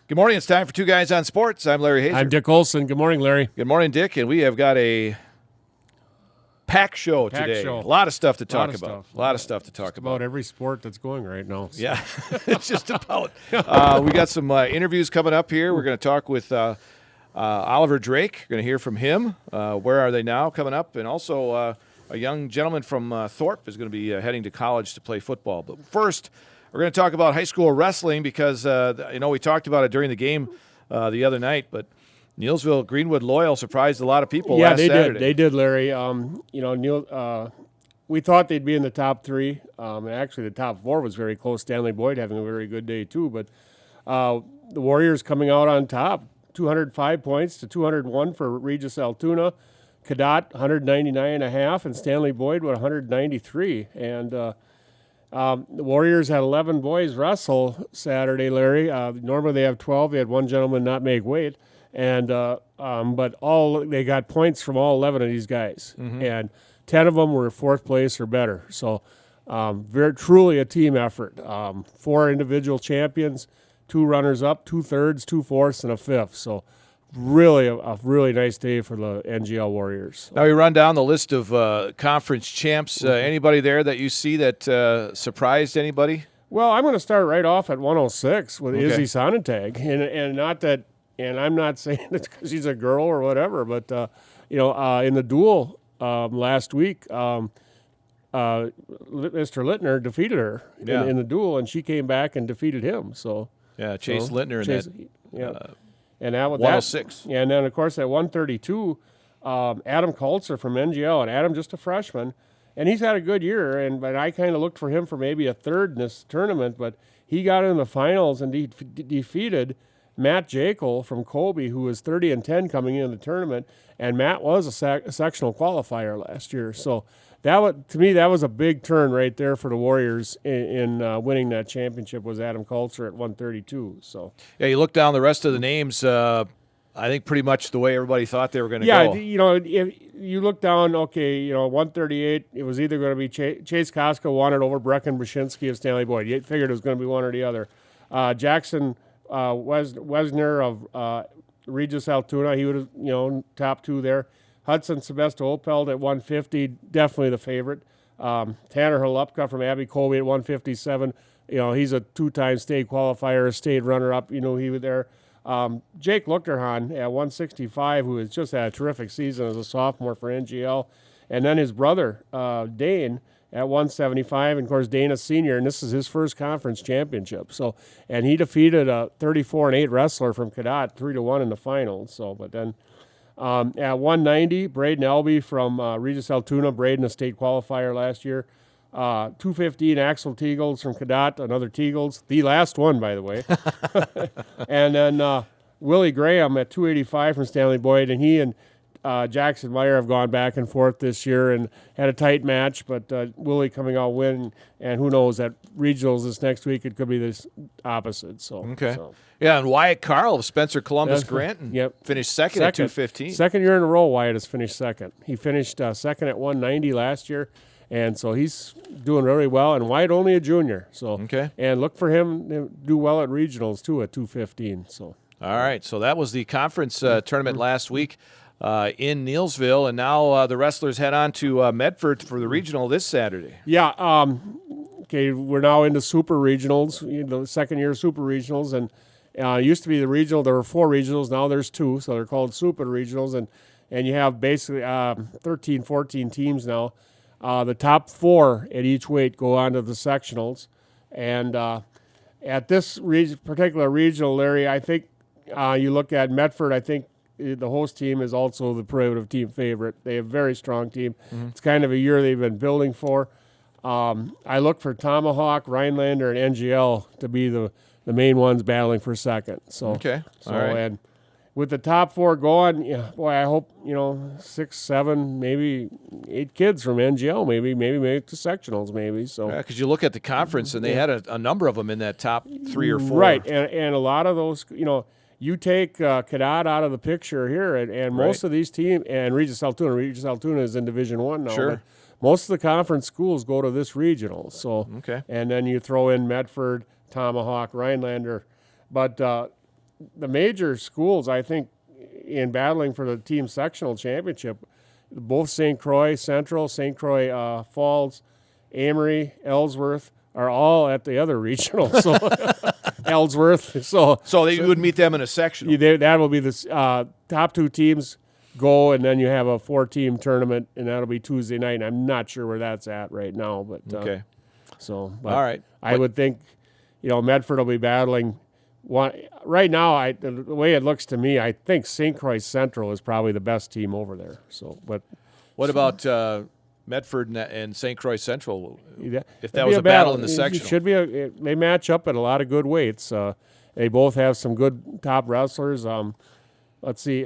Good morning. It's time for Two Guys on Sports. I'm Larry Hazer. I'm Dick Olson. Good morning, Larry. Good morning, Dick. And we have got a packed show today. A lot of stuff to talk about. A lot of stuff to talk about. About every sport that's going right now. So. Yeah, it's just about. We got some interviews coming up here. We're going to talk with Oliver Drake. We're going to hear from him. Where are they now coming up? And also a young gentleman from Thorpe is going to be heading to college to play football. But first, we're going to talk about high school wrestling because, we talked about it during the game the other night, but Neillsville Greenwood Loyal surprised a lot of people last Saturday. They did, Larry. We thought they'd be in the top three. And actually, the top four was very close. Stanley Boyd having a very good day, too. But the Warriors coming out on top, 205 points to 201 for Regis Altoona. Cadott, 199.5, and Stanley Boyd with 193. And the Warriors had 11 boys wrestle Saturday, Larry. Normally they have 12. They had one gentleman not make weight. And but they got points from all 11 of these guys, and 10 of them were fourth place or better. So very truly a team effort. 4 individual champions, 2 runners up, 2 thirds, 2 fourths, and a fifth. So really a really nice day for the NGL Warriors. Now we run down the list of conference champs. Anybody there that you see that surprised anybody? Well, I'm going to start right off at 106 with Izzy Sonnentag, and not that. And I'm not saying it's because she's a girl or whatever, but, in the duel last week, Mr. Littner defeated her in the duel, and she came back and defeated him. So Chase Littner and that 106. And then, of course, at 132, Adam Kulzer from NGL, and Adam just a freshman, and he's had a good year, but I kind of looked for him for maybe a third in this tournament, but he got in the finals and defeated Matt Jekyll from Colby, who was 30-10 coming into the tournament, and Matt was a sectional qualifier last year. So to me, that was a big turn right there for the Warriors in winning that championship. Was Adam Kulzer at 132. So you look down the rest of the names. I think pretty much the way everybody thought they were going to go. If you look down, 138. It was either going to be Chase Koska won it over Brecken Brzezinski of Stanley Boyd. You figured it was going to be one or the other. Jackson Wesner of Regis Altoona, he would have, top 2 there. Hudson Sebastian Opeld at 150, definitely the favorite. Tanner Halupka from Abbey Colby at 157. He's a 2-time state qualifier, a state runner-up. He was there. Jake Luchterhahn at 165, who has just had a terrific season as a sophomore for NGL. And then his brother, Dane, at 175, and of course Dana's senior, and this is his first conference championship. So, and he defeated a 34-8 wrestler from Cadott 3-1 in the finals. So, but then at 190, Braden Elby from Regis Altoona, Braden a state qualifier last year. 215, Axel Teagles from Cadott, another Teagles, the last one by the way. And then Willie Graham at 285 from Stanley Boyd, and he and Jackson Meyer have gone back and forth this year and had a tight match, but Willie coming out winning, and who knows, at regionals this next week it could be this opposite. So and Wyatt Carl of Spencer Columbus Granton finished second at 215. Second year in a row Wyatt has finished second. He finished second at 190 last year, and so he's doing really well, and Wyatt only a junior. So and look for him to do well at regionals too at 215. So all right, so that was the conference tournament last week in Neillsville, and now the wrestlers head on to Medford for the regional this Saturday. We're now into super regionals, the second year super regionals, and it used to be the regional. There were 4 regionals, now there's 2, so they're called super regionals, and you have basically 13, 14 teams now. The top 4 at each weight go on to the sectionals, and at this particular regional, Larry, I think you look at Medford, I think the host team is also the prohibitive team favorite. They have a very strong team. It's kind of a year they've been building for. I look for Tomahawk, Rhinelander, and NGL to be the main ones battling for second. So, all right. And with the top 4 going, I hope 6, 7, maybe 8 kids from NGL, maybe make the sectionals, maybe. So because you look at the conference and they had a number of them in that top 3 or 4. Right, and a lot of those, you take Cadott out of the picture here, and most of these teams, and Regis Altoona is in Division I now. Sure. Most of the conference schools go to this regional. So, and then you throw in Medford, Tomahawk, Rhinelander. But the major schools, I think, in battling for the team sectional championship, both St. Croix Central, St. Croix Falls, Amory, Ellsworth are all at the other regional. So Ellsworth. So you would meet them in a sectional. That will be the top 2 teams go, and then you have a 4-team tournament, and that'll be Tuesday night. And I'm not sure where that's at right now, but okay. All right. I would think, Medford will be battling. Right now, the way it looks to me, I think St. Croix Central is probably the best team over there. So, but what about Medford and St. Croix Central? If that was a battle in the sectional, it should be. They match up at a lot of good weights. They both have some good top wrestlers. Let's see.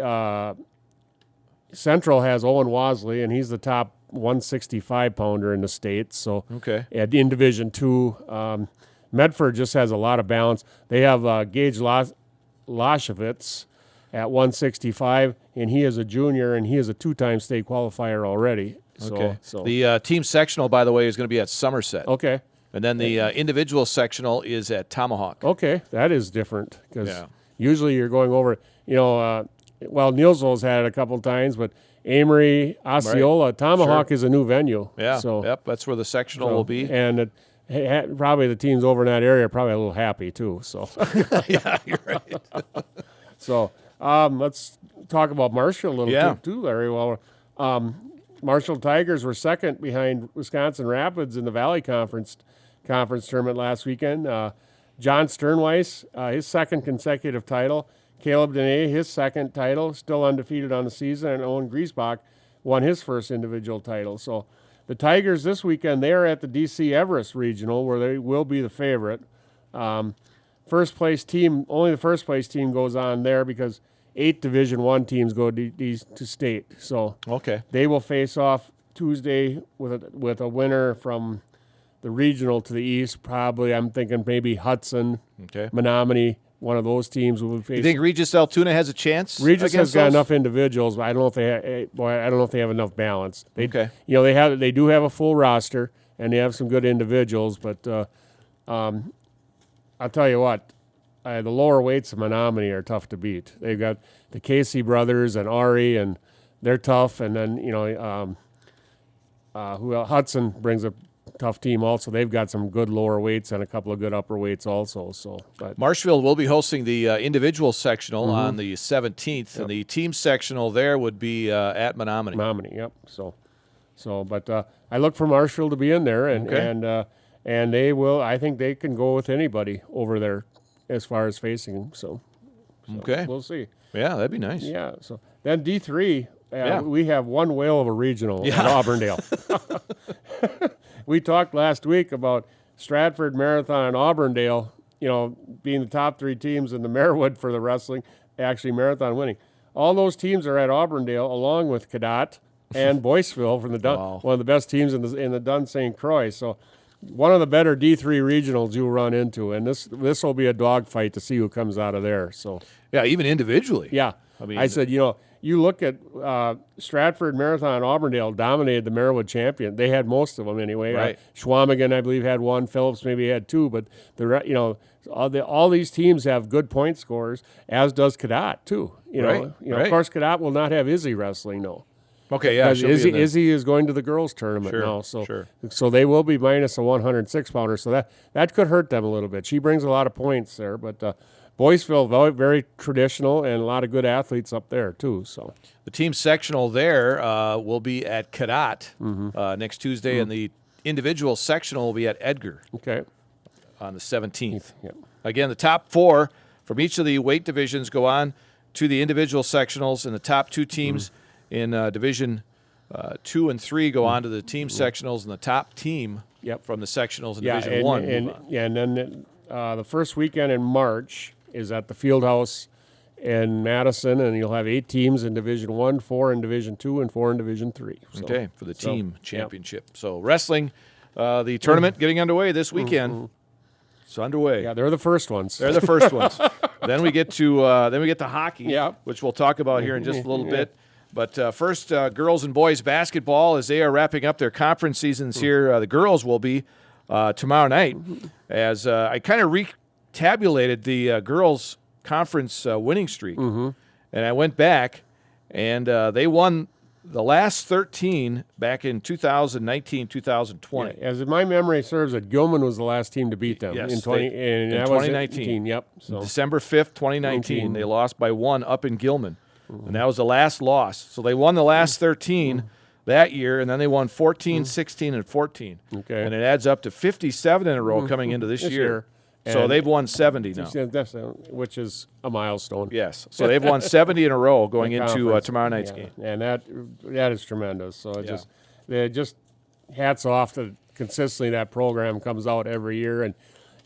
Central has Owen Wasley, and he's the top 165-pounder in the state. So, okay. In Division II. Medford just has a lot of balance. They have Gage Loshevitz at 165, and he is a junior, and he is a 2-time state qualifier already. Okay. So the team sectional, by the way, is going to be at Somerset. Okay. And then the individual sectional is at Tomahawk. Okay, that is different because usually you're going over, Neillsville's had it a couple times, but Amory, Osceola, right. Tomahawk Sure. is a new venue. Yeah. So, yep, that's where the sectional will be. And probably the teams over in that area are probably a little happy too. So yeah, you're right. So let's talk about Marshall a little too, Larry. Well, Marshall Tigers were second behind Wisconsin Rapids in the Valley Conference tournament last weekend. John Sternweiss, his second consecutive title. Caleb Dene, his second title, still undefeated on the season. And Owen Griesbach won his first individual title. So the Tigers this weekend, they are at the D.C. Everest Regional, where they will be the favorite. First place team, only the first place team goes on there because 8 Division I teams go to state. So okay, they will face off Tuesday with a winner from the regional to the east. Probably, I'm thinking maybe Hudson, Menominee. One of those teams will face. You think Regis Altoona has a chance? Regis has got enough individuals, but I don't know if they have enough balance. They do have a full roster and they have some good individuals, but I'll tell you what, the lower weights of Menominee are tough to beat. They've got the Casey brothers and Ari, and they're tough. And then Hudson brings a tough team also. They've got some good lower weights and a couple of good upper weights also. So, Marshfield will be hosting the individual sectional on the 17th, and the team sectional there would be at Menominee. Menominee, yep. But I look for Marshfield to be in there, and they will. I think they can go with anybody over there as far as facing them. So we'll see. Yeah, that'd be nice. Yeah. So then D3, we have one whale of a regional at Auburndale. We talked last week about Stratford, Marathon, and Auburndale, being the top 3 teams in the Marewood for the wrestling, actually Marathon winning. All those teams are at Auburndale, along with Cadott and Boyceville from the one of the best teams in the Dunn St. Croix. So one of the better D3 regionals you'll run into, and this will be a dogfight to see who comes out of there. So even individually. Yeah, I said, you look at Stratford, Marathon, and Auburndale dominated the Marewood champion. They had most of them anyway. Right. Schwamigan, I believe, had 1. Phillips maybe had 2. But all these teams have good point scorers, as does Cadott too. Of course, Cadott will not have Izzy wrestling, no. Okay, yeah. Izzy is going to the girls' tournament now, so they will be minus a 106-pounder. So that could hurt them a little bit. She brings a lot of points there, but. Boyceville, very, very traditional, and a lot of good athletes up there, too. So the team sectional there will be at Cadott next Tuesday, and the individual sectional will be at Edgar on the 17th. Yep. Again, the top 4 from each of the weight divisions go on to the individual sectionals, and the top 2 teams in Division 2 and 3 go on to the team sectionals, and the top team from the sectionals in Division 1 move on. And then the first weekend in March is at the Fieldhouse in Madison, and you'll have 8 teams in Division 1, 4 in Division 2, and 4 in Division 3. So, for the team championship. So wrestling, the tournament getting underway this weekend. It's underway. Yeah, they're the first ones. They're the first ones. Then we get to hockey, which we'll talk about here in just a little bit. But first, girls and boys basketball, as they are wrapping up their conference seasons here. The girls will be tomorrow night. As I kind of tabulated the girls' conference winning streak. And I went back, and they won the last 13 back in 2019, 2020. Yeah, as my memory serves, that Gilman was the last team to beat them Yes, in 2019. Yep. So December 5th, 2019, they lost by 1 up in Gilman. And that was the last loss. So they won the last 13 that year, and then they won 14, 16, and 14. Okay. And it adds up to 57 in a row coming into this year. So they've won 70 now. Which is a milestone. Yes. So they've won 70 in a row going into tomorrow night's game. And that is tremendous. So it just hats off to consistently that program comes out every year, and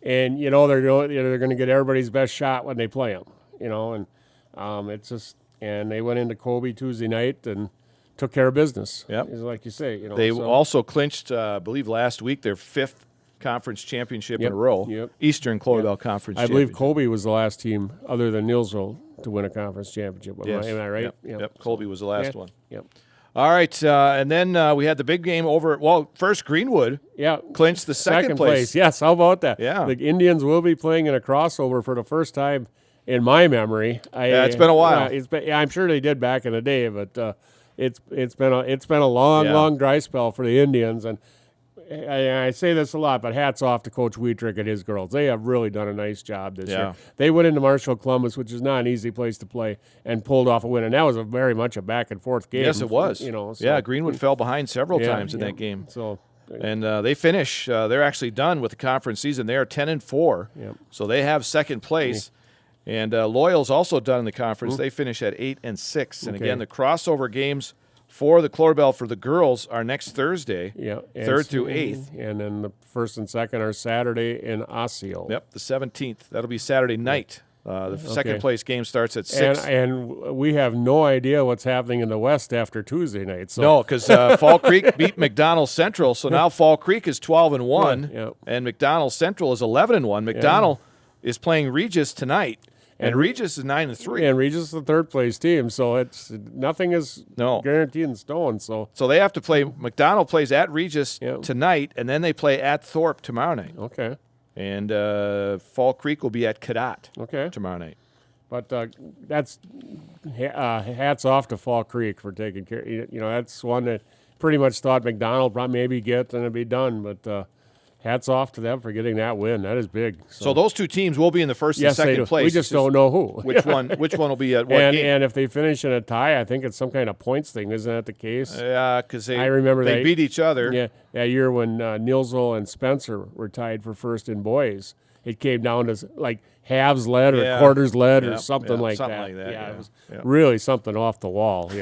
they're going to get everybody's best shot when they play them. And it's just. And they went into Kobe Tuesday night and took care of business. Yep. Like you say, They also clinched, I believe, last week their 5th conference championship in a row. Yep. Eastern Cloverbell Conference. I believe Kobe was the last team, other than Neillsville, to win a conference championship. Yes. Am I right? Yep. Colby was the last one. Yep. All right, and then we had the big game over. Well, first Greenwood. Clinched the second place. Yes. How about that? Yeah. The Indians will be playing in a crossover for the first time in my memory. It's been a while. I'm sure they did back in the day, but it's been a long dry spell for the Indians, and I say this a lot, but hats off to Coach Wietrich and his girls. They have really done a nice job this year. They went into Marshall Columbus, which is not an easy place to play, and pulled off a win, and that was very much a back and forth game. Yes, it was. Greenwood fell behind several times in that game. So. And they finish. They're actually done with the conference season. They are 10-4, so they have second place. And Loyal's also done in the conference. They finish at 8-6. And again, the crossover games for the Cloverbell for the girls are next Thursday, 3rd through 8th. And then the first and second are Saturday in Osseo. Yep, the 17th. That'll be Saturday night. The second place game starts at 6. And we have no idea what's happening in the West after Tuesday night. So. No, because Fall Creek beat McDonald Central. So now Fall Creek is 12-1, and McDonald Central is 11-1. McDonald is playing Regis tonight. And Regis is 9-3. And Regis is the third place team, so nothing is guaranteed in stone. So they have to play. McDonald plays at Regis tonight, and then they play at Thorpe tomorrow night. Okay. And Fall Creek will be at Cadott tomorrow night. But that's hats off to Fall Creek for taking care. That's one that pretty much thought McDonald maybe get and it'd be done, but. Hats off to them for getting that win. That is big. So those two teams will be in the first and second place. We just don't know who. Which one will be at what game? And if they finish in a tie, I think it's some kind of points thing. Isn't that the case? Yeah, because I remember they beat each other. Yeah, that year when Neillsville and Spencer were tied for first in boys. It came down to like halves led or quarters led or something like that. Yeah, it was really something off the wall,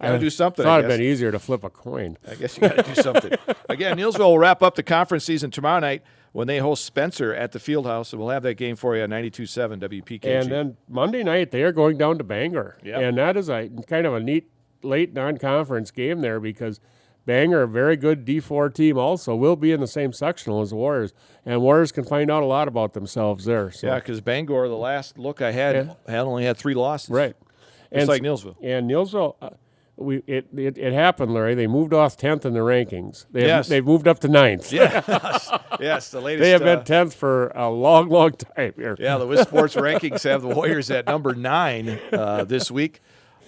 Got to do something. Thought it'd been easier to flip a coin. I guess you got to do something. Again, Neillsville will wrap up the conference season tomorrow night when they host Spencer at the Fieldhouse, and we'll have that game for you on 92.7 WPKG. And then Monday night they are going down to Bangor, and that is a kind of a neat late non-conference game there because Bangor, a very good D4 team, also will be in the same sectional as the Warriors, and Warriors can find out a lot about themselves there. So. Yeah, because Bangor, the last look I had only had 3 losses. Right, just like Neillsville. And Neillsville. It happened, Larry. They moved off 10th in the rankings. They've moved up to 9th. Yes, the latest. They have been 10th for a long time here. Yeah, the WIS Sports rankings have the Warriors at number 9 this week.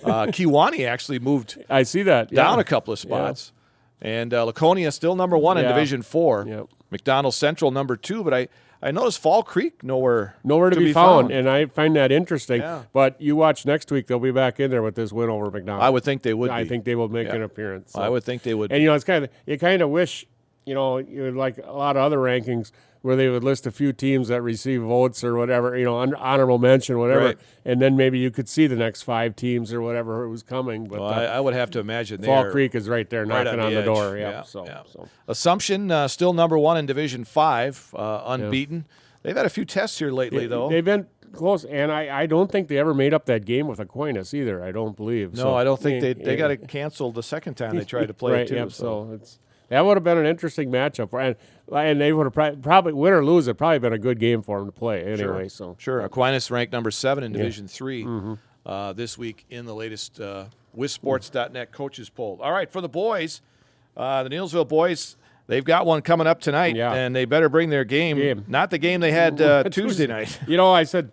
Kewanee actually moved. I see that down a couple of spots, and Laconia still number 1 in Division 4. Yep. McDonald Central number 2, but I noticed Fall Creek nowhere to be found, and I find that interesting. Yeah. But you watch next week; they'll be back in there with this win over McDonald. I would think they would. I think they will make an appearance. So. I would think they would. And it's you kind of wish, you would like a lot of other rankings where they would list a few teams that receive votes or whatever, honorable mention, whatever, and then maybe you could see the next 5 teams or whatever was coming. But I would have to imagine Fall Creek is right there knocking on the door. So. Assumption still number 1 in Division 5, unbeaten. They've had a few tests here lately, though. They've been close, and I don't think they ever made up that game with Aquinas either. I don't believe. No, I don't think they got it canceled the second time they tried to play it too. So that would have been an interesting matchup, and they would have probably win or lose. It probably been a good game for them to play anyway. Sure. Aquinas ranked number 7 in Division 3 this week in the latest WISSports.net coaches poll. All right, for the boys, the Neillsville boys. They've got one coming up tonight, and they better bring their game. Not the game they had Tuesday night. I said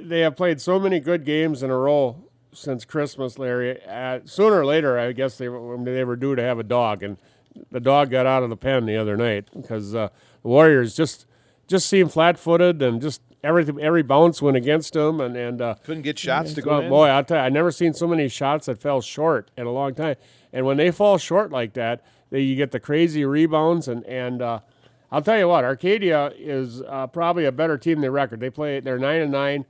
they have played so many good games in a row since Christmas, Larry. Sooner or later, I guess they were due to have a dog, and the dog got out of the pen the other night because the Warriors just seemed flat-footed and just every bounce went against them, and couldn't get shots to go in. Boy, I'll tell you, I've never seen so many shots that fell short in a long time. And when they fall short like that, you get the crazy rebounds, and I'll tell you what, Arcadia is probably a better team than their record. They're 9-9.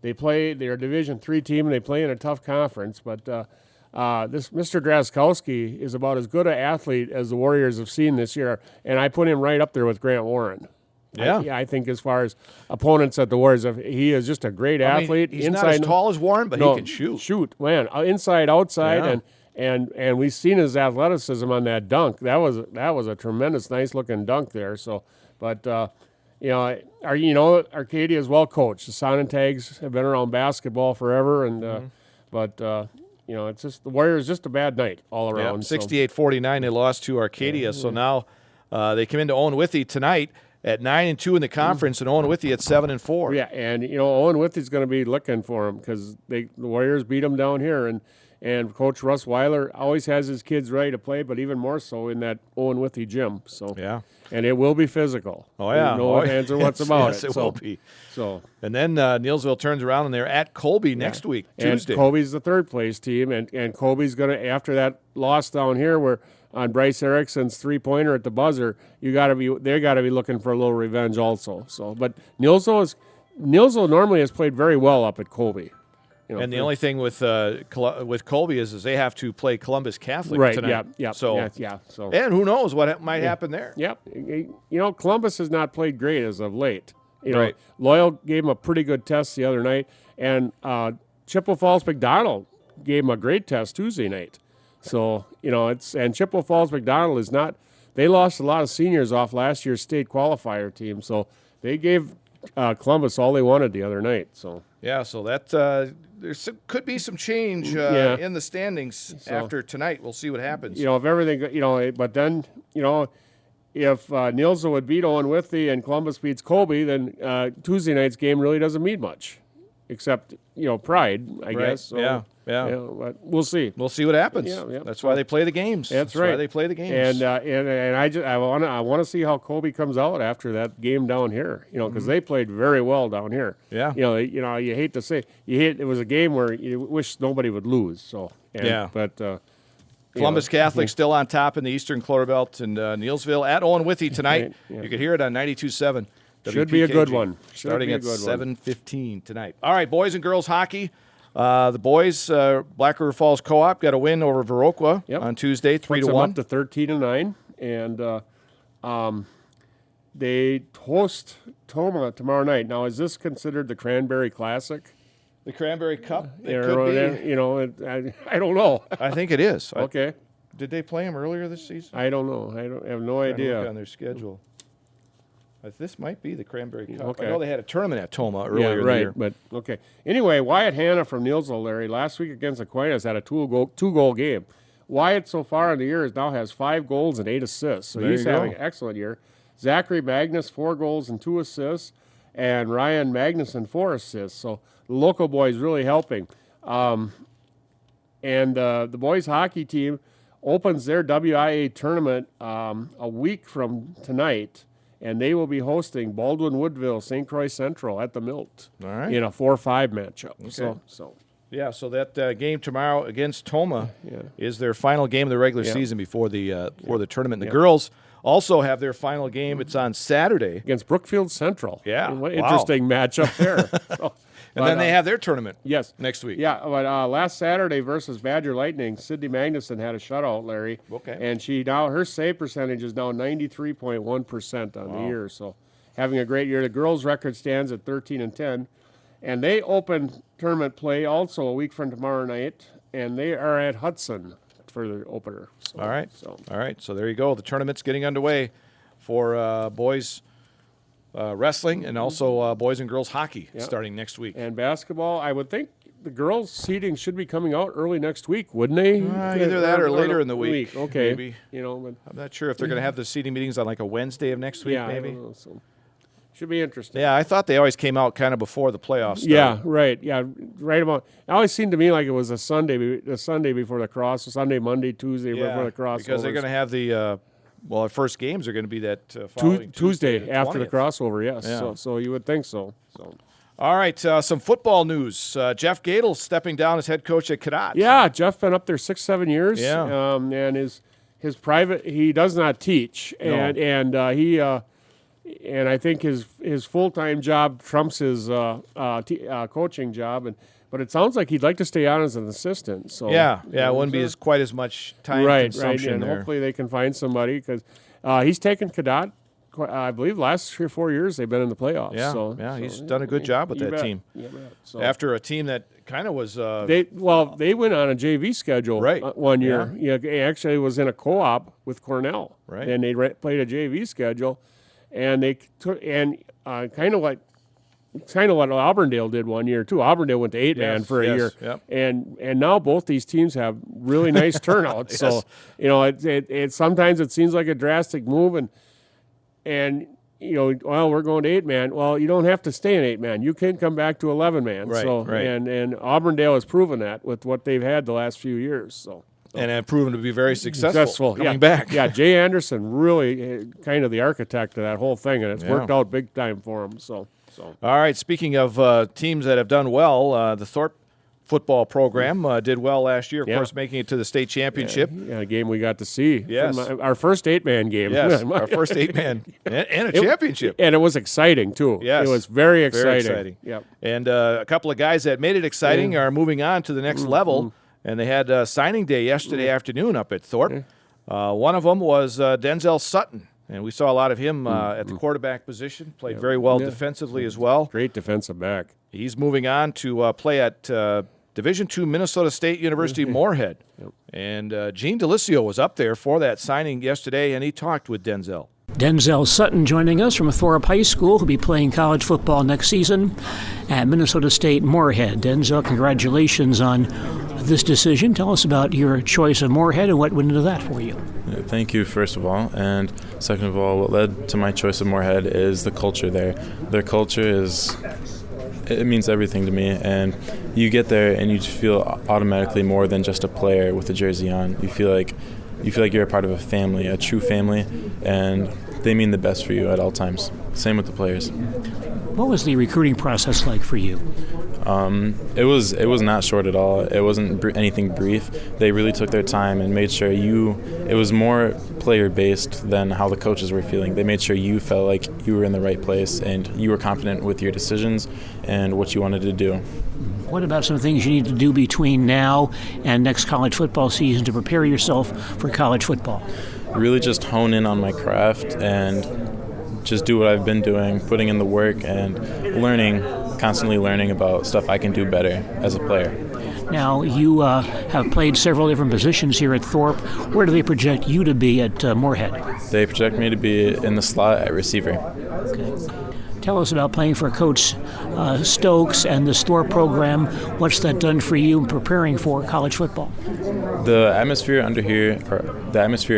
They're a Division III team, and they play in a tough conference. But this Mr. Draskowski is about as good an athlete as the Warriors have seen this year, and I put him right up there with Grant Warren. Yeah. I think as far as opponents at the Warriors, he is just a great athlete. He's not as tall as Warren, but he can shoot. Shoot, man, inside, outside, and we've seen his athleticism on that dunk. That was a tremendous, nice looking dunk there. So, but Arcadia is well coached. The Sonnentags have been around basketball forever, and but it's just the Warriors just a bad night all around. 68-49, they lost to Arcadia. So now they come into Owen Withee tonight at 9-2 in the conference, and Owen Withee at 7-4. Yeah, and Owen Withee's going to be looking for him because the Warriors beat them down here, and Coach Russ Weiler always has his kids ready to play, but even more so in that Owen Withee gym. So yeah, and it will be physical. Oh yeah, no hands or what's about yes, it will be. So and then Neillsville turns around and they're at Colby next week, Tuesday. And Colby's the third place team, and Colby's going to, after that loss down here where on Bryce Erickson's 3-pointer at the buzzer, they got to be looking for a little revenge also. So, but Neillsville normally has played very well up at Colby. And the only thing with Colby is they have to play Columbus Catholic right, tonight. Yeah. So and who knows what might happen there? Yep. Columbus has not played great as of late. Right. Loyal gave him a pretty good test the other night, and Chippewa Falls McDonald gave him a great test Tuesday night. So and Chippewa Falls McDonald is not. They lost a lot of seniors off last year's state qualifier team, so they gave Columbus all they wanted the other night. So yeah, so that could be some change in the standings after tonight. We'll see what happens. If everything, but then if Neillsville would beat Owen Withee and Columbus beats Colby, then Tuesday night's game really doesn't mean much, except pride, I guess. So, yeah. But we'll see. We'll see what happens. Yeah. That's why they play the games. That's right. Why they play the games. And I want to see how Colby comes out after that game down here. Because they played very well down here. Yeah. You hate to say it was a game where you wish nobody would lose. So but. Columbus Catholic still on top in the Eastern Clover Belt, and Neillsville at Owen Withee tonight. You can hear it on 92.7. Should be a good one. Starting at 7:15 tonight. All right, boys and girls hockey. The boys, Black River Falls Co-op got a win over Viroqua on Tuesday, 3-1. Up to 13-9, and they host Toma tomorrow night. Now, is this considered the Cranberry Classic? The Cranberry Cup? It could be. I don't know. I think it is. Okay. Did they play them earlier this season? I don't know. I have no idea. On their schedule. This might be the Cranberry Cup. Okay. I know they had a tournament at Toma earlier in the year. But okay. Anyway, Wyatt Hanna from Neillsville, Larry, last week against Aquinas had a two-goal game. Wyatt so far in the year now has 5 goals and 8 assists, so he's having an excellent year. Zachary Magnus 4 goals and 2 assists, and Ryan Magnuson 4 assists. So the local boys really helping. And the boys hockey team opens their WIA tournament a week from tonight. And they will be hosting Baldwin Woodville, St. Croix Central at the Milt in a 4-5 matchup. Okay. So that game tomorrow against Toma is their final game of the regular season before the tournament. The girls also have their final game. It's on Saturday against Brookfield Central. Yeah, what interesting matchup there. And then they have their tournament next week. Yeah, but last Saturday versus Badger Lightning, Sydney Magnuson had a shutout, Larry. Okay. And her save percentage is now 93.1% on the year. So having a great year. The girls' record stands at 13-10. And they open tournament play also a week from tomorrow night, and they are at Hudson for the opener. So, All right. So there you go. The tournament's getting underway for boys wrestling and also boys and girls hockey starting next week. And basketball, I would think the girls' seeding should be coming out early next week, wouldn't they? Either that or later in the week. Okay. Maybe. But I'm not sure if they're going to have the seeding meetings on like a Wednesday of next week, maybe. I don't know, so Should be interesting. Yeah, I thought they always came out kind of before the playoffs started. Yeah, right. Yeah, right about. It always seemed to me like it was a Sunday before the cross, Sunday, Monday, Tuesday before the cross. Because they're going to have the our first games are going to be that following Tuesday after the 20th. crossover. Yes, Yeah. so you would think so. All right, some football news. Jeff Gadel stepping down as head coach at Cadott. Yeah, Jeff been up there 6-7 years. Yeah. And his private, he does not teach, and he. And I think his full-time job trumps his coaching job, but it sounds like he'd like to stay on as an assistant. So Yeah, it wouldn't be quite as much time consumption and there. hopefully they can find somebody because he's taken Cadott. I believe last 3 or 4 years they've been in the playoffs. Yeah, he's done a good job with that team. You bet. So After a team that kind of was they went on a JV schedule one year. Yeah, actually was in a co-op with Cornell. Right. And they played a JV schedule. And they took kind of what Auburndale did one year too. Auburndale went to 8-man for a year, yep. and now both these teams have really nice turnouts. So it sometimes it seems like a drastic move, and we're going to 8-man. Well, you don't have to stay in 8-man. You can come back to 11-man. Right, so right. and Auburndale has proven that with what they've had the last few years. So. And have proven to be very successful coming back. Yeah, Jay Anderson really kind of the architect of that whole thing, and it's worked out big time for him. So. All right, speaking of teams that have done well, the Thorpe football program did well last year, of course, making it to the state championship. Yeah, a game we got to see. Yes. Our first 8-man game. Yes, our first 8-man and a championship. And it was exciting, too. Yes. It was very exciting. Very exciting. Yep. And a couple of guys that made it exciting are moving on to the next level. And they had signing day yesterday afternoon up at Thorpe. One of them was Denzel Sutton, and we saw a lot of him at the quarterback position. Played very well defensively as well. Great defensive back. He's moving on to play at Division II Minnesota State University Moorhead. And Gene Delisio was up there for that signing yesterday, and he talked with Denzel. Denzel Sutton joining us from Thorpe High School, who'll be playing college football next season at Minnesota State Moorhead. Denzel, congratulations on this decision. Tell us about your choice of Moorhead and what went into that for you. Thank you, first of all. And second of all, what led to my choice of Moorhead is the culture there. Their culture it means everything to me. And you get there and you feel automatically more than just a player with a jersey on. You feel like you're a part of a family, a true family, and they mean the best for you at all times. Same with the players. What was the recruiting process like for you? It was not short at all. It wasn't anything brief. They really took their time and made sure it was more player-based than how the coaches were feeling. They made sure you felt like you were in the right place and you were confident with your decisions and what you wanted to do. What about some things you need to do between now and next college football season to prepare yourself for college football? Really just hone in on my craft and just do what I've been doing, putting in the work and constantly learning about stuff I can do better as a player. Now, you have played several different positions here at Thorpe. Where do they project you to be at Moorhead? They project me to be in the slot at receiver. Okay. Tell us about playing for Coach Stokes and the Thorpe program. What's that done for you in preparing for college football? The atmosphere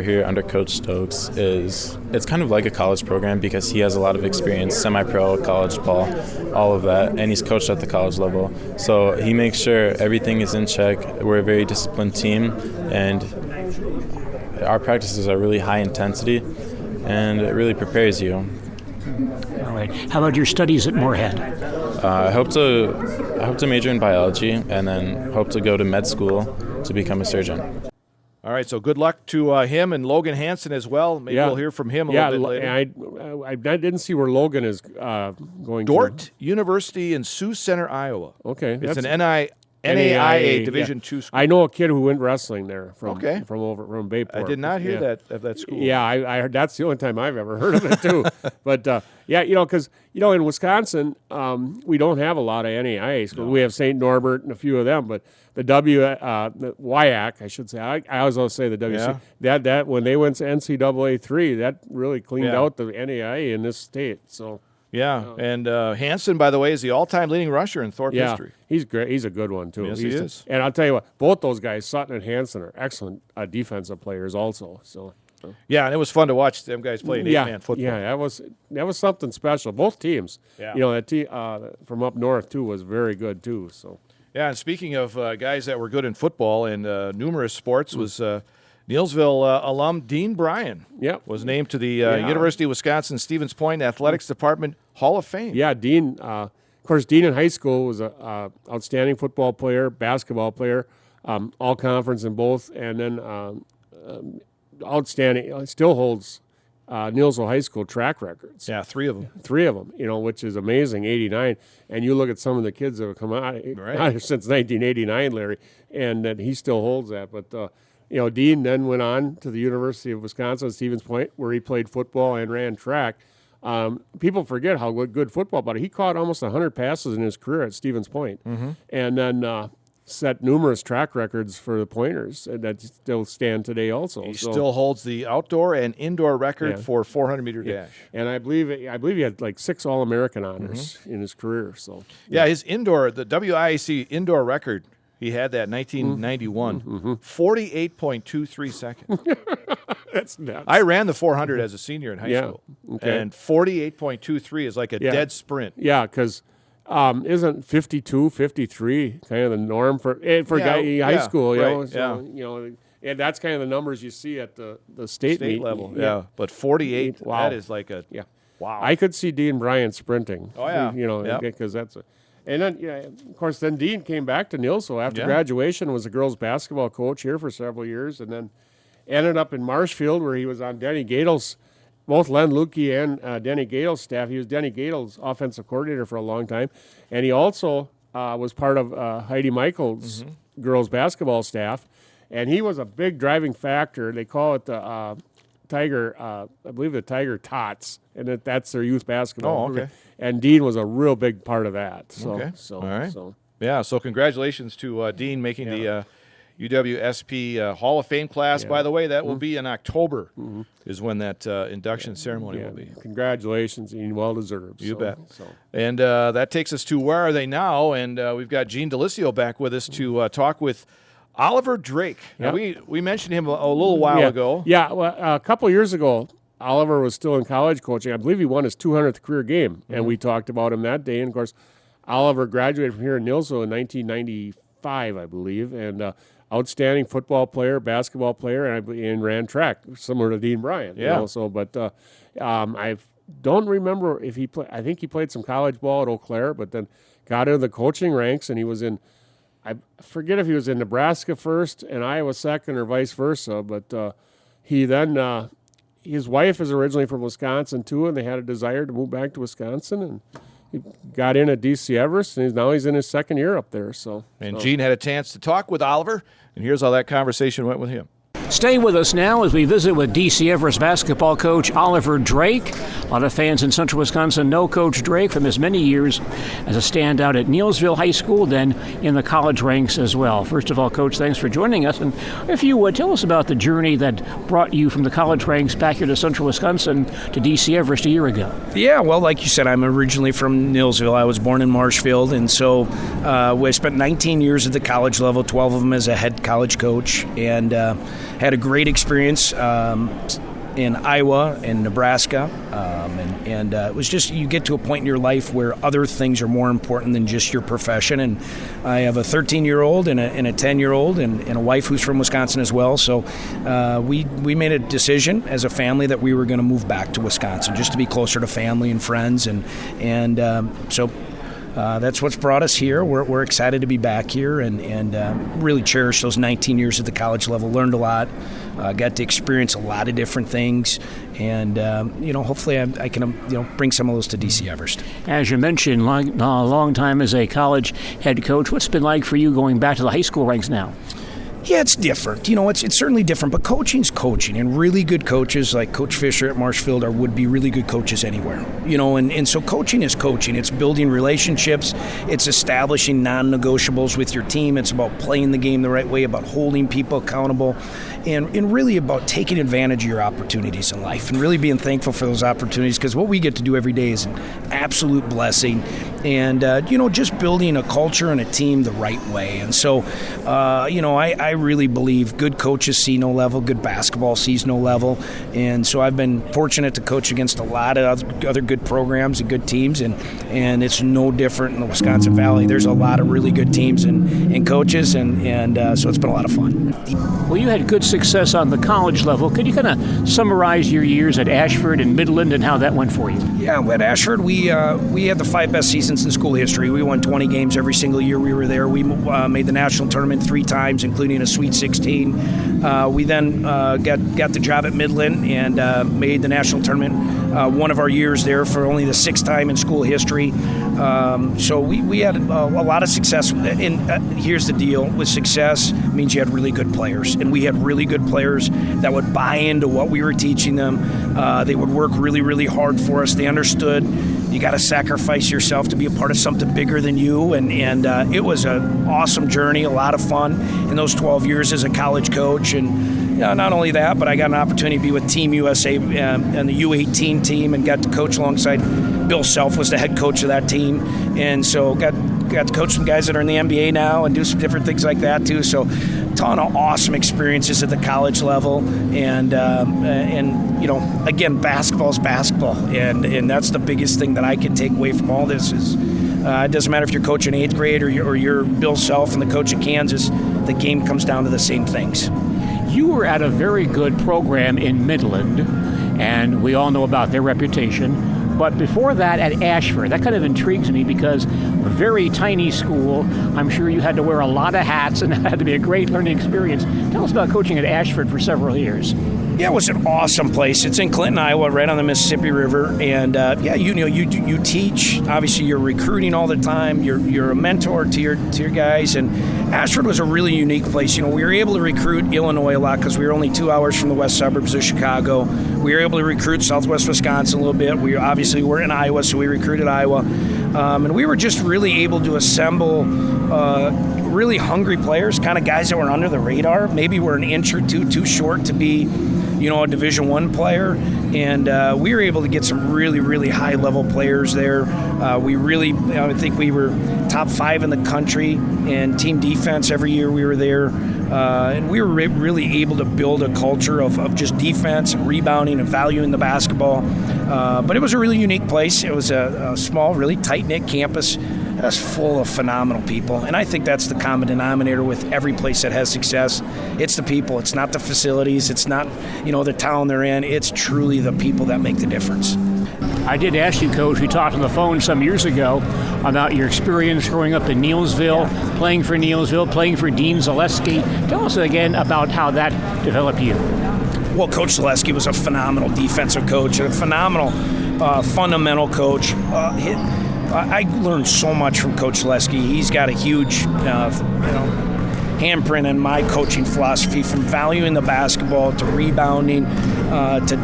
here under Coach Stokes it's kind of like a college program because he has a lot of experience, semi-pro, college ball, all of that, and he's coached at the college level. So he makes sure everything is in check. We're a very disciplined team, and our practices are really high intensity, and it really prepares you. All right. How about your studies at Moorhead? I hope to major in biology and then hope to go to med school to become a surgeon. All right, so good luck to him and Logan Hansen as well. Maybe we'll hear from him a little bit later. I didn't see where Logan is going Dordt University in Sioux Center, Iowa. Okay. It's an NAIA Division II school. I know a kid who went wrestling there from Bayport. I did not hear that of that school. Yeah, I heard that's the only time I've ever heard of it too. But because in Wisconsin we don't have a lot of NAIA schools. No. We have St. Norbert and a few of them, but the the WIAC, I should say. I always say the WC. Yeah. That when they went to NCAA 3, that really cleaned out the NAIA in this state. So. Yeah, and Hansen, by the way, is the all-time leading rusher in Thorpe history. He's great. He's a good one, too. Yes, he is. And I'll tell you what, both those guys, Sutton and Hansen, are excellent defensive players also. So. Yeah, and it was fun to watch them guys play eight-man football. Yeah, that was something special. Both teams. Yeah. You know, that team from up north too was very good too. So. Yeah, and speaking of guys that were good in football and numerous sports, was Neillsville alum Dean Bryan. Yep. Was named to the University of Wisconsin Stevens Point Athletics Department Hall of Fame. Yeah, Dean. Of course, Dean in high school was a outstanding football player, basketball player, all conference in both, and then outstanding. Still holds Neillsville High School track records. Yeah, 3 of them. 3 of them, which is amazing, 89. And you look at some of the kids that have come out since 1989, Larry, and that he still holds that. But, Dean then went on to the University of Wisconsin at Stevens Point, where he played football and ran track. People forget how good football, but he caught almost 100 passes in his career at Stevens Point. And then set numerous track records for the pointers that still stand today also. He still holds the outdoor and indoor record for 400-meter dash. And I believe he had like 6 All-American honors in his career. So his the WIAC indoor record, he had that in 1991, 48.23 seconds. That's nuts. I ran the 400 as a senior in high school, and 48.23 is like a dead sprint. Yeah, because isn't 52, 53 kind of the norm for high school? And that's kind of the numbers you see at the state level. Yeah, but 48, that is like a wow. I could see Dean Bryan sprinting. Oh yeah, because that's a. And then, of course, then Dean came back to Neillsville after graduation, was a girls' basketball coach here for several years, and then ended up in Marshfield, where he was on Denny Gadel's, both Len Lukey and Denny Gadel's staff. He was Denny Gadel's offensive coordinator for a long time, and he also was part of Heidi Michaels' girls' basketball staff, and he was a big driving factor. They call it the Tiger, I believe the Tiger Tots, and that's their youth basketball. Oh, okay. And Dean was a real big part of that. So, okay. So, all right. So. So congratulations to Dean making the UWSP Hall of Fame class. By the way, that will be in October is when that induction ceremony will be. Congratulations, Dean. Well deserved. You bet. And that takes us to Where Are They Now? And we've got Gene Delisio back with us to talk with Oliver Drake. Now, we mentioned him a little while ago. Yeah, well, a couple years ago, Oliver was still in college coaching. I believe he won his 200th career game, and we talked about him that day. And, of course, Oliver graduated from here in Neillsville in 1995, I believe, and outstanding football player, basketball player, and ran track, similar to Dean Bryan. I don't remember if he played. I think he played some college ball at Eau Claire, but then got into the coaching ranks, and he was in – I forget if he was in Nebraska first and Iowa second or vice versa, but he then his wife is originally from Wisconsin too, and they had a desire to move back to Wisconsin, and he got in at DC Everest, and now he's in his second year up there. And Gene had a chance to talk with Oliver, and here's how that conversation went with him. Stay with us now as we visit with DC Everest basketball coach Oliver Drake. A lot of fans in central Wisconsin know Coach Drake from his many years as a standout at Neillsville High School, then in the college ranks as well. First of all, Coach, thanks for joining us. And if you would, tell us about the journey that brought you from the college ranks back here to central Wisconsin to DC Everest a year ago. Yeah, well, like you said, I'm originally from Neillsville. I was born in Marshfield, and so I spent 19 years at the college level, 12 of them as a head college coach, and had a great experience in Iowa and Nebraska, and it was just, you get to a point in your life where other things are more important than just your profession. And I have a 13-year-old and a 10-year-old and a wife who's from Wisconsin as well. So we made a decision as a family that we were going to move back to Wisconsin just to be closer to family and friends, and so. That's what's brought us here. We're excited to be back here and really cherish those 19 years at the college level. Learned a lot, got to experience a lot of different things, and hopefully I can bring some of those to DC Everest. As you mentioned, long time as a college head coach. What's it been like for you going back to the high school ranks now? Yeah, it's different. It's certainly different, but coaching's coaching, and really good coaches like Coach Fisher at Marshfield would be really good coaches anywhere. And so coaching is coaching. It's building relationships. It's establishing non-negotiables with your team. It's about playing the game the right way, about holding people accountable, and really about taking advantage of your opportunities in life and really being thankful for those opportunities, because what we get to do every day is an absolute blessing, and just building a culture and a team the right way. And so I really believe good coaches see no level, good basketball sees no level. And so I've been fortunate to coach against a lot of other good programs and good teams, and it's no different in the Wisconsin Valley. There's a lot of really good teams and coaches, and so it's been a lot of fun. Well, you had good success on the college level. Could you kind of summarize your years at Ashford and Midland and how that went for you? Yeah, at Ashford, we had the 5 best seasons in school history. We won 20 games every single year we were there. We made the national tournament 3 times, including a Sweet 16. We then got the job at Midland and made the national tournament one of our years there for only the 6th time in school history. So we had a lot of success. And here's the deal: with success means you had really good players, and we had really good players that would buy into what we were teaching them. They would work really, really hard for us. They understood you got to sacrifice yourself to be a part of something bigger than you, and it was an awesome journey, a lot of fun in those 12 years as a college coach. And not only that, but I got an opportunity to be with Team USA and the U18 team, and got to coach alongside Bill Self was the head coach of that team, and so got to coach some guys that are in the NBA now and do some different things like that too. So ton of awesome experiences at the college level, and again, basketball's basketball, and that's the biggest thing that I can take away from all this is it doesn't matter if you're coaching 8th grade or you're Bill Self and the coach at Kansas, the game comes down to the same things. You were at a very good program in Midland, and we all know about their reputation. But before that, at Ashford, that kind of intrigues me because a very tiny school. I'm sure you had to wear a lot of hats, and it had to be a great learning experience. Tell us about coaching at Ashford for several years. Yeah, it was an awesome place. It's in Clinton, Iowa, right on the Mississippi River. And you teach. Obviously, you're recruiting all the time. You're a mentor to your guys. And Ashford was a really unique place. We were able to recruit Illinois a lot because we were only 2 hours from the west suburbs of Chicago. We were able to recruit Southwest Wisconsin a little bit. We obviously were in Iowa, so we recruited Iowa. And we were just really able to assemble really hungry players, kind of guys that were under the radar. Maybe were an inch or two too short to be a Division I player, and we were able to get some really, really high-level players there. I think we were top 5 in the country in team defense every year we were there, and we were really able to build a culture of just defense and rebounding and valuing the basketball. But it was a really unique place. It was a small, really tight-knit campus that's full of phenomenal people, and I think that's the common denominator with every place that has success. It's the people. It's not the facilities. It's not the town they're in. It's truly the people that make the difference. I did ask you, Coach, we talked on the phone some years ago about your experience growing up in Neillsville, playing for Neillsville, playing for Dean Zaleski. Tell us again about how that developed you. Well, Coach Zaleski was a phenomenal defensive coach, a phenomenal fundamental coach. I learned so much from Coach Zaleski. He's got a huge, handprint in my coaching philosophy, from valuing the basketball to rebounding, to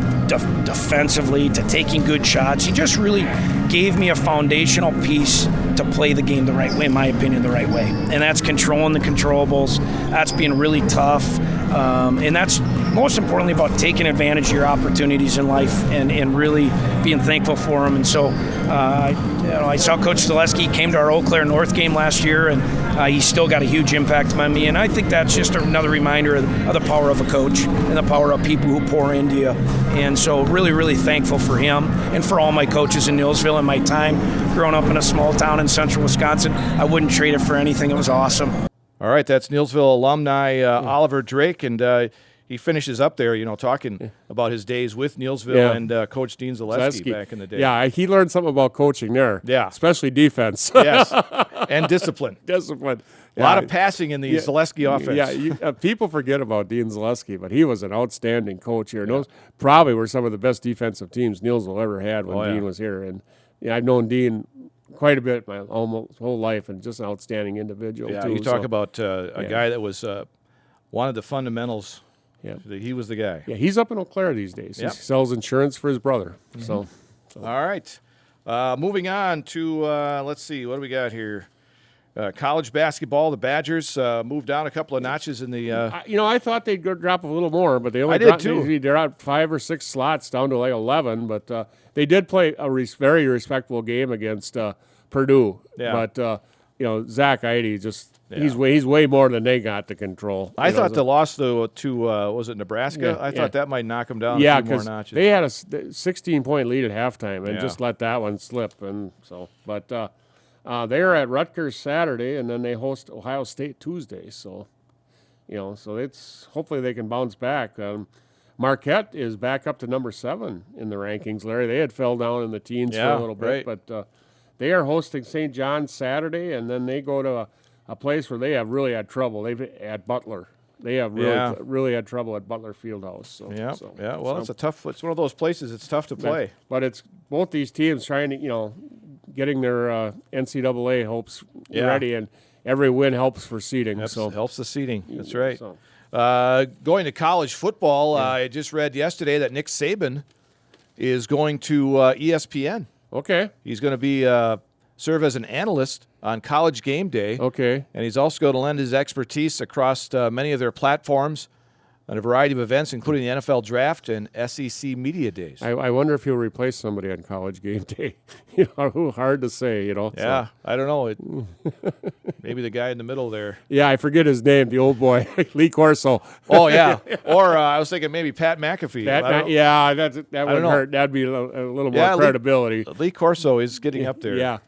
defensively, to taking good shots. He just really gave me a foundational piece to play the game the right way, in my opinion, the right way. And that's controlling the controllables. That's being really tough. And that's most importantly about taking advantage of your opportunities in life and really being thankful for them. And so I saw Coach Zaleski. He came to our Eau Claire North game last year, and he's still got a huge impact on me. And I think that's just another reminder of the power of a coach and the power of people who pour into you. And so really, really thankful for him and for all my coaches in Neillsville and my time growing up in a small town in central Wisconsin. I wouldn't trade it for anything. It was awesome. All right, that's Neillsville alumni Oliver Drake, and he finishes up there, talking about his days with Neillsville and Coach Dean Zaleski back in the day. Yeah, he learned something about coaching there. Yeah. Especially defense. Yes, and discipline. Discipline. A lot of passing in the Zaleski offense. Yeah, people forget about Dean Zaleski, but he was an outstanding coach here. And those probably were some of the best defensive teams Neillsville ever had when Dean was here. And I've known Dean quite a bit my almost whole life, and just an outstanding individual, too. You talk about a guy that was wanted the fundamentals. Yeah, he was the guy. Yeah, he's up in Eau Claire these days. He sells insurance for his brother. Mm-hmm. So. All right. Moving on to, let's see, what do we got here? College basketball, the Badgers moved down a couple of notches in the... I thought they'd go drop a little more, but they only they're out 5 or 6 slots down to like 11, but they did play a very respectable game against Purdue. Yeah. But Zach Eide he's way more than they got to control. I thought the loss to was it Nebraska? I thought that might knock them down a few more notches. They had a 16-point lead at halftime and just let that one slip. And so, but they're at Rutgers Saturday, and then they host Ohio State Tuesday. So, so it's hopefully they can bounce back. Marquette is back up to number 7 in the rankings, Larry. They had fell down in the teens for a little bit, but they are hosting St. John's Saturday, and then they go to a place where they have really had trouble. At Butler. They have really had trouble at Butler Fieldhouse. So, Well, it's one of those places it's tough to play. But it's both these teams trying to, getting their NCAA hopes ready, and every win helps for seeding. Helps the seeding. That's right. Going to college football, I just read yesterday that Nick Saban is going to ESPN. Okay. He's going to be serve as an analyst on College Game Day. Okay. And he's also going to lend his expertise across many of their platforms on a variety of events, including the NFL Draft and SEC Media Days. I wonder if he'll replace somebody on College Game Day. Hard to say, Yeah, so. I don't know. Maybe the guy in the middle there. Yeah, I forget his name, the old boy, Lee Corso. Oh, yeah. Or I was thinking maybe Pat McAfee. That would hurt. That'd be a little more credibility. Lee Corso is getting up there. Yeah.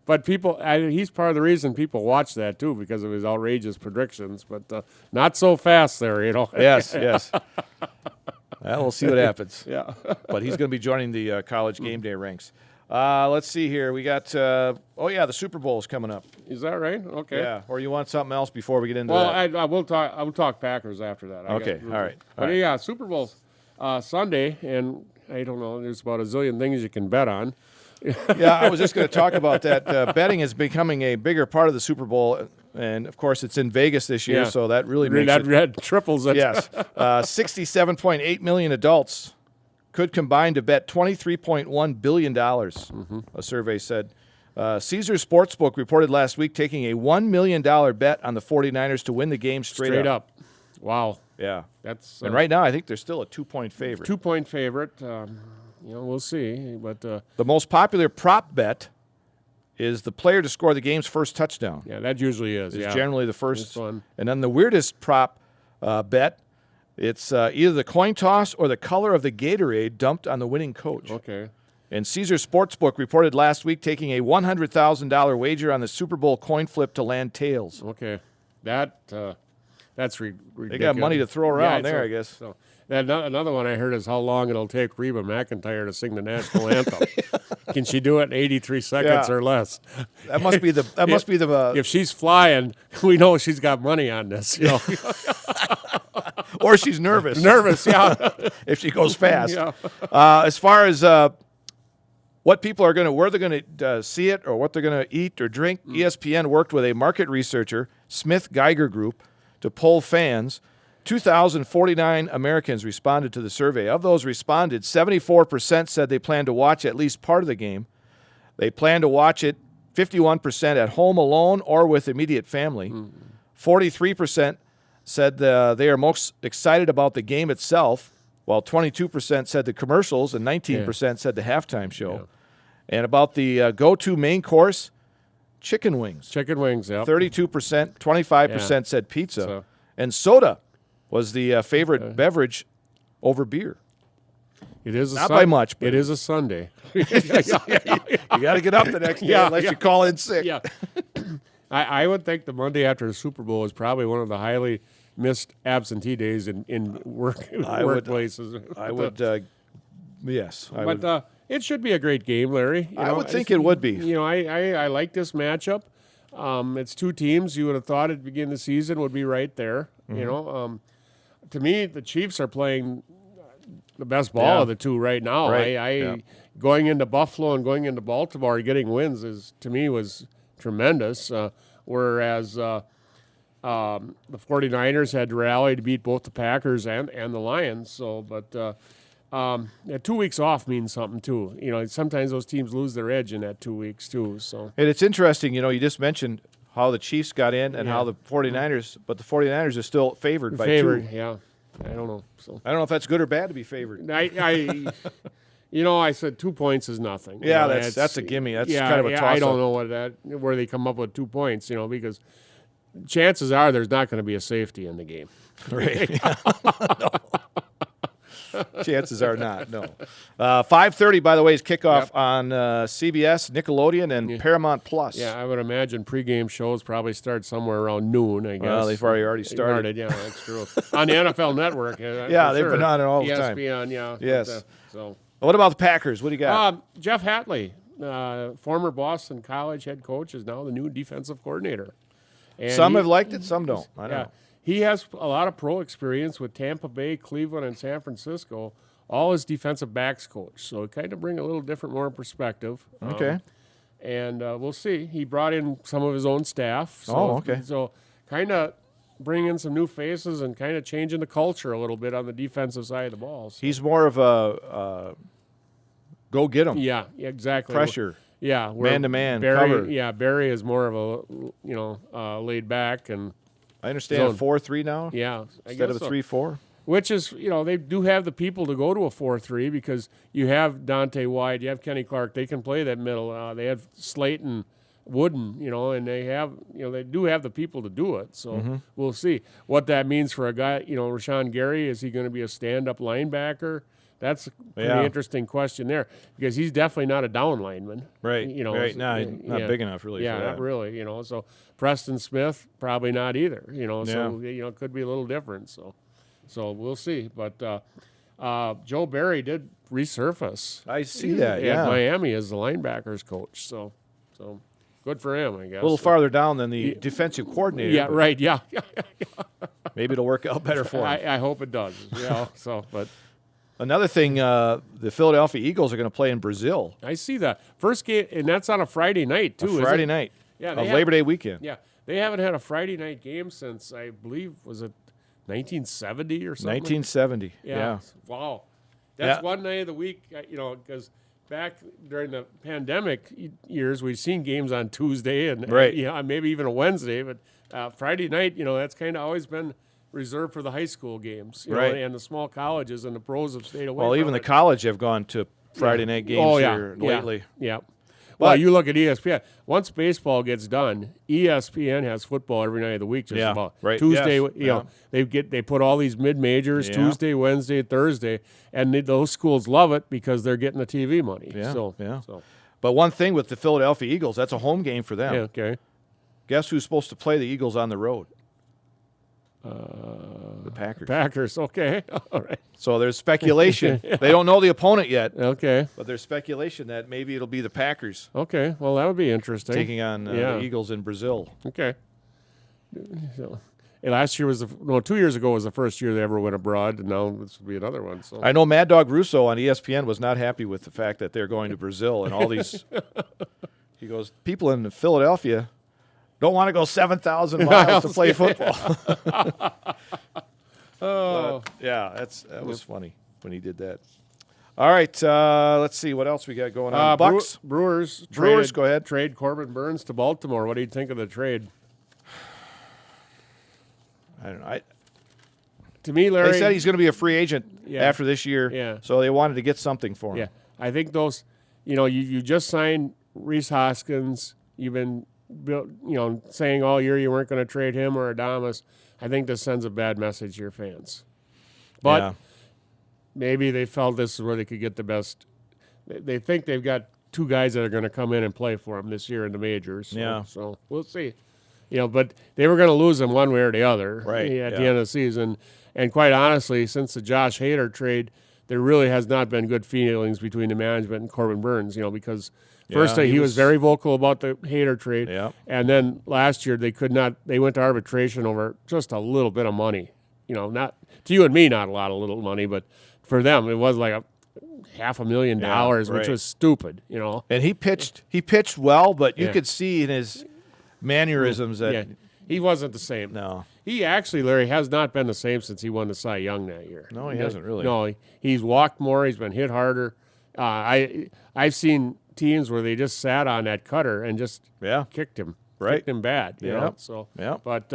But he's part of the reason people watch that, too, because of his outrageous predictions. But not so fast there, Yes. Well, we'll see what happens. Yeah. But he's going to be joining the College Game Day ranks. Let's see here. We got, the Super Bowl is coming up. Is that right? Okay. Yeah. Or you want something else before we get into that? Well, I will talk Packers after that. Okay. All right. Yeah, Super Bowl's Sunday, and I don't know, there's about a zillion things you can bet on. Yeah, I was just going to talk about that. Betting is becoming a bigger part of the Super Bowl, and of course, it's in Vegas this year, so that really makes that triples it. Yes, 67.8 million adults could combine to bet $23.1 billion. A survey said. Caesars Sportsbook reported last week taking a $1 million bet on the 49ers to win the game straight up. Wow. Yeah, that's and right now I think they're still a 2-point favorite. 2-point favorite. We'll see. But the most popular prop bet is the player to score the game's first touchdown. Yeah, that usually is. It's generally the first. And then the weirdest prop bet, it's either the coin toss or the color of the Gatorade dumped on the winning coach. Okay. And Caesars Sportsbook reported last week taking a $100,000 wager on the Super Bowl coin flip to land tails. Okay. That's ridiculous. They got money to throw around there, I guess. So. Another one I heard is how long it'll take Reba McEntire to sing the national anthem. Can she do it in 83 seconds or less? That must be the. If she's flying, we know she's got money on this. Or she's nervous. If she goes fast. Yeah. As far as what people are where they're going to see it or what they're going to eat or drink, ESPN worked with a market researcher, Smith Geiger Group, to poll fans. 2,049 Americans responded to the survey. Of those responded, 74% said they plan to watch at least part of the game. They plan to watch it 51% at home alone or with immediate family. 43% said they are most excited about the game itself, while 22% said the commercials and 19% said the halftime show. Yeah. And about the go-to main course, chicken wings. Chicken wings, yeah. 32%, 25% said pizza. And soda was the favorite beverage over beer. It is not by much, but it is a Sunday. You got to get up the next day unless you call in sick. Yeah. I would think the Monday after the Super Bowl is probably one of the highly missed absentee days in workplaces. I would, yes. But it should be a great game, Larry. I would think it would be. I like this matchup. It's two teams you would have thought at the beginning of the season would be right there. To me, the Chiefs are playing the best ball of the two right now. Right. Going into Buffalo and going into Baltimore, getting wins to me was tremendous. Whereas the 49ers had to rally to beat both the Packers and the Lions. So, but 2 weeks off means something too. Sometimes those teams lose their edge in that 2 weeks too. So, and it's interesting. You just mentioned how the Chiefs got in and how the 49ers, but the 49ers are still favored by 2. Yeah. I don't know. So I don't know if that's good or bad to be favored. I said 2 points is nothing. Yeah, that's a gimme. That's kind of a toss-up. I don't know where they come up with 2 points, because chances are there's not going to be a safety in the game. Right. Chances are not, no. 5:30, by the way, is kickoff on CBS, Nickelodeon, and Paramount Plus. Yeah, I would imagine pregame shows probably start somewhere around noon, I guess. Well, they've already started. Yeah, that's true. On the NFL Network. Yeah, they've been on it all the time. ESPN, yeah. Yes. So. What about the Packers? What do you got? Jeff Hatley, former Boston College head coach, is now the new defensive coordinator. And Some have liked it, some don't. I don't know. He has a lot of pro experience with Tampa Bay, Cleveland, and San Francisco, all as defensive backs coach. So it kind of bring a little different, more perspective. Okay. And we'll see. He brought in some of his own staff. So, okay. So kind of bring in some new faces and kind of changing the culture a little bit on the defensive side of the ball. So. He's more of a go get him. Yeah, exactly. Pressure. Yeah. Man-to-man, Barry, cover. Yeah, Barry is more of a, laid back and. I understand Zone. 4-3 now? Yeah. Instead of a 3-4? Which is, they do have the people to go to a 4-3 because you have Dante White, you have Kenny Clark. They can play that middle. They have Slayton, Wooden, and they have, they do have the people to do it. So we'll see what that means for a guy. Rashawn Gary, is he going to be a stand-up linebacker? That's a pretty interesting question there because he's definitely not a down lineman. Right. Right. No, he's not big enough really. Yeah, for that. not really. So Preston Smith probably not either. So it could be a little different. So we'll see. But Joe Barry did resurface. I see that. Yeah. At Miami as the linebackers coach. So good for him, I guess. A little farther down than the defensive coordinator. Yeah. Right. Yeah. Maybe it'll work out better for him. I hope it does. But. Another thing, the Philadelphia Eagles are going to play in Brazil. I see that. First game, and that's on a Friday night, too. Friday night. Yeah, of Labor Day weekend. Yeah. They haven't had a Friday night game since, I believe, was it 1970 or something? 1970. Yeah. Wow. That's one night of the week, because back during the pandemic years, we've seen games on Tuesday and maybe even a Wednesday, but Friday night, that's kind of always been reserved for the high school games, and the small colleges, and the pros have stayed away. Well, even the college have gone to Friday night games here lately. Yeah. Well, you look at ESPN. Once baseball gets done, ESPN has football every night of the week. Just about right. Tuesday, Yes. they put all these mid majors Tuesday, Wednesday, Thursday, and those schools love it because they're getting the TV money. Yeah. So. But one thing with the Philadelphia Eagles, that's a home game for them. Yeah, okay. Guess who's supposed to play the Eagles on the road? The Packers. Packers, okay. All right. So there's speculation. They don't know the opponent yet. Okay. But there's speculation that maybe it'll be the Packers Okay. Well, that would be interesting. taking on the Eagles in Brazil. Okay. So, last year 2 years ago was the first year they ever went abroad, and now this will be another one. So I know Mad Dog Russo on ESPN was not happy with the fact that they're going to Brazil and all these. He goes, people in Philadelphia don't want to go 7,000 miles to play football. Oh. That was funny when he did that. All right, let's see what else we got going on. Bucks, Brewers, go ahead. Trade Corbin Burns to Baltimore. What do you think of the trade? I don't know. To me, Larry, They said he's going to be a free agent Yeah. after this year. Yeah. So they wanted to get something for him. Yeah, I think those. You just signed Reese Hoskins. You've been saying all year you weren't going to trade him or Adamas. I think this sends a bad message to your fans. But maybe they felt this is where they could get the best. They think they've got two guys that are going to come in and play for them this year in the majors. So we'll see. But they were going to lose him one way or the other at the end of the season. And quite honestly, since the Josh Hader trade, there really has not been good feelings between the management and Corbin Burns, because first he was very vocal about the Hader trade. Yeah. And then last year they went to arbitration over just a little bit of money. Not to you and me, not a lot of little money, but for them it was like $500,000, which was stupid, And he pitched well, but you could see in his mannerisms that he wasn't the same. No. He actually, Larry, has not been the same since he won the Cy Young that year. No, he hasn't really. No, he's walked more. He's been hit harder. I've seen teams where they just sat on that cutter and just kicked him. Right. Kicked him bad. You know? So, yeah. But,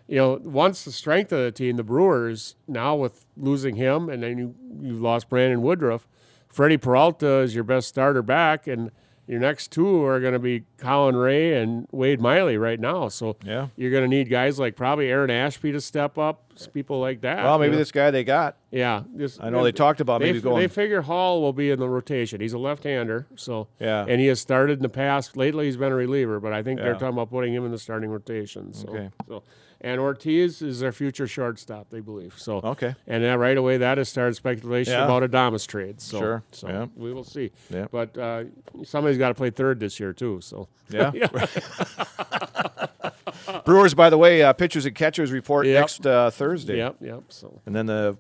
once the strength of the team, the Brewers, now with losing him, and then you lost Brandon Woodruff, Freddie Peralta is your best starter back, and your next two are going to be Colin Ray and Wade Miley right now. So Yeah. you're going to need guys like probably Aaron Ashby to step up, people like that. Well, maybe you know? this guy they got. Yeah, I know they talked about maybe going. They figure Hall will be in the rotation. He's a left-hander, so Yeah. and he has started in the past. Lately, he's been a reliever, but I think they're Yeah. talking about putting him in the starting rotation. So, Okay. And Ortiz is their future shortstop, they believe. So Okay. and then right away that has started speculation Yeah. about Adames trade. So, Sure. So Yeah. we will see. Yeah. But somebody's got to play third this year too. So Yeah. Brewers, by the way, pitchers and catchers report Yep. next Thursday. Yep. So And then the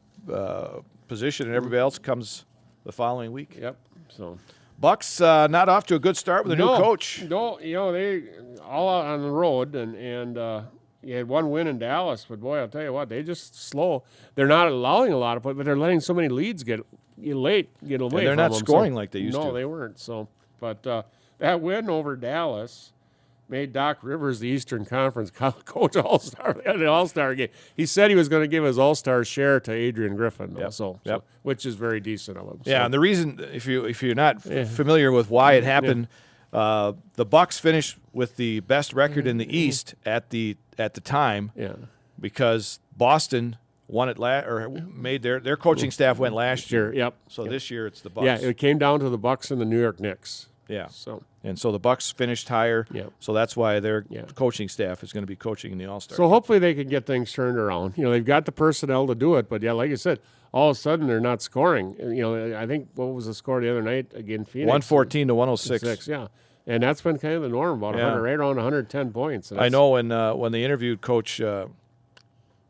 position and everybody else comes the following week. yep. So. Bucks not off to a good start with a new coach. No, they all out on the road, and you had one win in Dallas, but boy, I'll tell you what, they just slow. They're not allowing a lot of points, but they're letting so many leads get away. they're From not them. scoring like they used to. No, they weren't. So, but that win over Dallas made Doc Rivers the Eastern Conference coach All-Star at an All-Star game. He said he was going to give his All-Star share to Adrian Griffin, though, Yep. so Yep. which is very decent of him. Yeah, So, and the reason, if you're not familiar with why it happened, the Bucks finished with the best record in the East at the time yeah. because Boston won it made their coaching staff went last year. Yep. So Yep. this year it's the Bucks. Yeah, it came down to the Bucks and the New York Knicks. Yeah. So And so the Bucks finished higher. Yep. So that's why their Yeah. coaching staff is going to be coaching in the All-Star. So hopefully they can get things turned around. You know, they've got the personnel to do it, but yeah, like I said, all of a sudden they're not scoring. You know, I think what was the score the other night against Phoenix? 114 to 106. Yeah, and that's been kind of the norm, about 100, right around 110 points. And I that's know when they interviewed Coach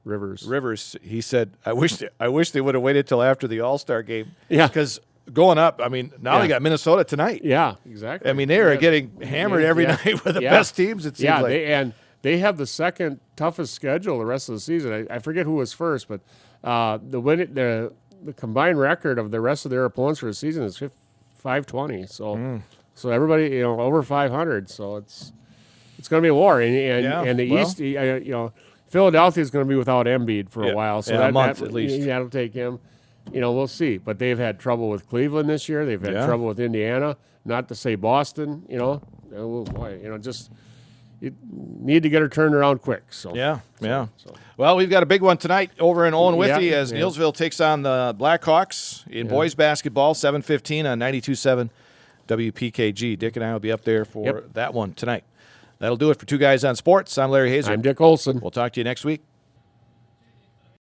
Rivers. he said, "I wish they would have waited till after the All-Star game." Yeah. because going up, I mean, now they Yeah. got Minnesota tonight. Yeah, exactly. I mean, they are Yeah. getting hammered every Yeah. night with the Yeah. best teams. It seems Yeah, like. they have the second toughest schedule the rest of the season. I forget who was first, but the combined record of the rest of their opponents for the season is 520. So so everybody over 500. So it's going to be a war. And the East, Philadelphia is going to be without Embiid for a while. So a month at least. That'll take him. We'll see. But they've had trouble with Cleveland this year. They've had trouble with Indiana. Not to say Boston. Oh boy, just you need to get her turned around quick. So Yeah. Well, we've got a big one tonight over in Owen-Withee as Neillsville takes on the Blackhawks in boys basketball, 7:15 on 92.7 WPKG. Dick and I will be up there for that one tonight. That'll do it for Two Guys on Sports. I'm Larry Hazer. I'm Dick Olson. We'll talk to you next week.